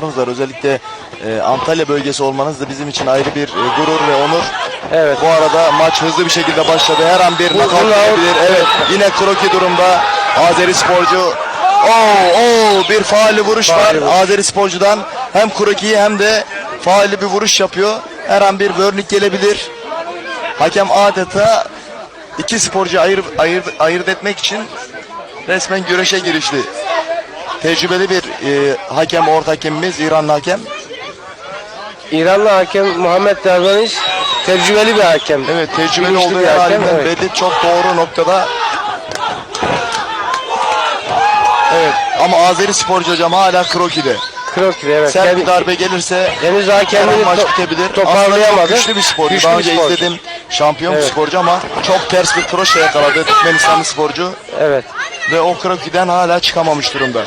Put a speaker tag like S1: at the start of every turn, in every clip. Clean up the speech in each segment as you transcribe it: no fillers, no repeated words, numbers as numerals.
S1: var. Özellikle Antalya bölgesi olmanız da bizim için ayrı bir gurur ve onur.
S2: Evet.
S1: Bu arada maç hızlı bir şekilde başladı. Her an bir knockout gelebilir. Evet. Yine kroki durumda. Azeri sporcu. Bir faali vuruş var. Azeri sporcudan hem krokiyi hem de faali bir vuruş yapıyor. Her an bir wörnik gelebilir. Hakem adeta iki sporcu ayırt etmek için resmen güreşe girişti. Tecrübeli bir hakem, orta hakemimiz, İranlı hakem.
S2: İranlı hakem Muhammed Davaniş tecrübeli bir hakem.
S1: Evet, tecrübeli
S2: Bilinçli
S1: olduğu
S2: bir hakem,
S1: halinden
S2: evet.
S1: belli, çok doğru noktada. Evet, ama Azeri sporcu hocam hala krokide.
S2: Krokide, evet.
S1: Sert bir darbe gelirse
S2: henüz daha kendini
S1: maç bitebilir.
S2: toparlayamadı.
S1: Aslında güçlü bir sporcu.
S2: Güçlü
S1: Daha
S2: bir
S1: önce
S2: sporcu.
S1: izledim, şampiyon bir
S2: Evet.
S1: sporcu ama çok ters bir kroşe yakaladı Türkmenistanlı sporcu.
S2: Evet.
S1: Ve o krokiden hala çıkamamış durumda.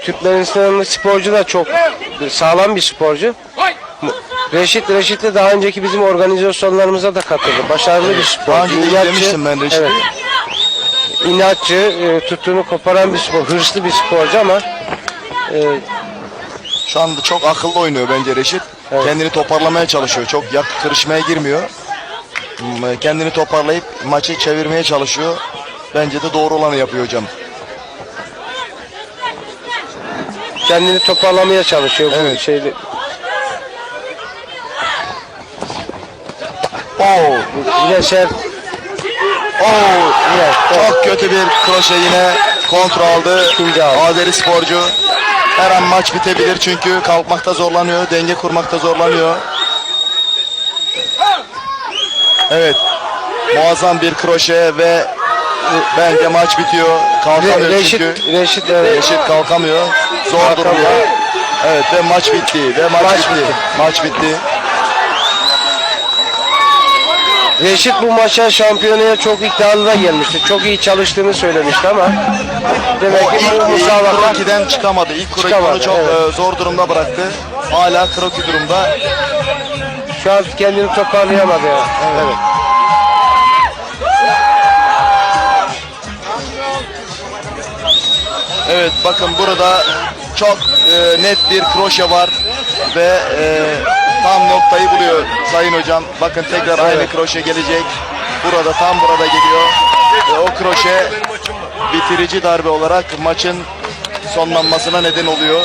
S2: Türkmenistanlı sporcu da çok sağlam bir sporcu. Reşit de daha önceki bizim organizasyonlarımıza da katıldı. Başarılı bir sporcu.
S1: Daha önce de izlemiştim ben Reşit'i.
S2: Evet. İnatçı, tuttuğunu koparan bir spor, hırslı bir sporcu ama
S1: şu anda çok akıllı oynuyor bence Reşit.
S2: Evet.
S1: Kendini toparlamaya çalışıyor. Çok kırışmaya girmiyor. Kendini toparlayıp maçı çevirmeye çalışıyor. Bence de doğru olanı yapıyor hocam.
S2: kendini toparlamaya çalışıyor.
S1: Evet.
S2: Bu şeyde. Yine sert. Yine
S1: Çok kötü bir kroşe yine kontra aldı.
S2: İkinci aldı.
S1: Azeri sporcu. Her an maç bitebilir çünkü kalkmakta zorlanıyor, denge kurmakta zorlanıyor. Evet. Muazzam bir kroşe ve bence maç bitiyor. Kalkamıyor çünkü.
S2: Reşit evet.
S1: Reşit kalkamıyor. Zor durumda. Evet ve maç bitti. Maç bitti.
S2: Reşit bu maça şampiyonaya çok iddialı da gelmişti. Çok iyi çalıştığını söylemişti ama demek ki bu müsabaka
S1: krokiden çıkamadı. İlk kroki
S2: çıkamadı,
S1: onu çok
S2: evet.
S1: zor durumda bıraktı. Hala kroki durumda.
S2: şu an kendini toparlayamadı ya. Evet.
S1: Evet bakın burada çok net bir kroşe var ve tam noktayı buluyor sayın hocam. Bakın tekrar aynı kroşe gelecek. Tam burada geliyor. Ve o kroşe bitirici darbe olarak maçın sonlanmasına neden oluyor.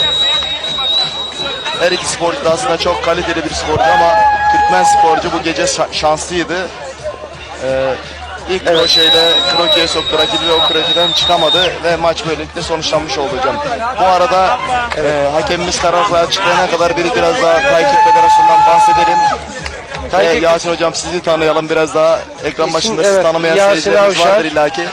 S1: Her iki sporcu da aslında çok kaliteli bir sporcu ama Türkmen sporcu bu gece şanslıydı. İlk kroşeyle krokiye soktu rakibi ve o krokiden çıkamadı ve maç böylelikle sonuçlanmış oldu hocam. Bu arada hakemimiz kararı açıklayana kadar biraz daha Taykip Federasyonu'ndan bahsedelim. Yasin hocam sizi tanıyalım biraz daha. Ekran başında sizi tanımayan seyircilerimiz vardır illaki.